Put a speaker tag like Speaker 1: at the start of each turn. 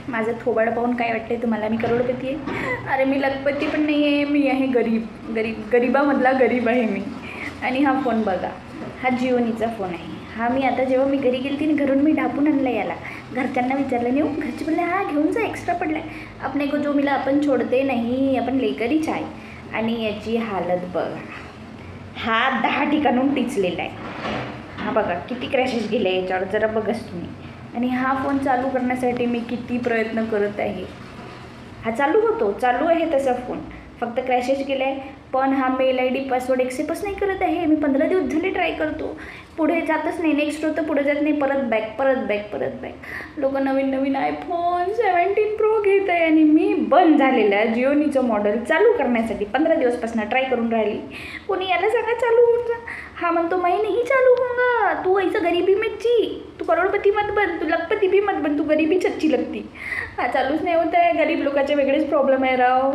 Speaker 1: माझं थोबाड पाहून काय वाटते तुम्हाला? मी करोडपती आहे? अरे मी लखपती पण नाही आहे, मी आहे गरीबामधला गरीब आहे मी. आणि हा फोन बघा, हा जिओनीचा फोन आहे. हा मी आता जेव्हा मी घरी गेली ना, घरून मी ढापून आणला याला. घरच्यांना विचारलं नाही, घरचे बोलले हा घेऊन जा, एक्स्ट्रा पडला आहे. अपने को जो मिला अपन छोडते नाही, आपण लेकरीच आहे. आणि याची हालत बघा, हा 10 ठिकाणून टिचलेला आहे. हा बघा किती क्रॅशेस गेले याच्यावर, जरा बघाच तुम्ही. आणि हा फोन चालू करण्यासाठी मी किती प्रयत्न करत आहे. हा चालू आहे तसा फोन, फक्त क्रॅशेस गेला आहे. पण हा मेल ID पासवर्ड एक्सेप्टच नाही करत आहे. मी 15 दिवस झाले ट्राय करतो, पुढे जातच नाही. नेक्स्ट होतं, पुढे जात नाही, परत बॅक. लोक नवीन iPhone 17 Pro घेत आहे आणि मी बंद झालेलं आहे जिओनीचं मॉडेल चालू करण्यासाठी. 15 दिवसपासून ट्राय करून राहिली. कोणी याला सांगा चालू होऊन जा. हा म्हणतो मैं नहीं चालू होऊंगा, तू ऐसा गरीबी में जी, तू करोडपती मत बन, तू लखपती भी मत बन, तू गरीबीच अच्छी लगती. हा चालूच नाही होत आहे. गरीब लोकांचे वेगळेच प्रॉब्लेम आहे राव.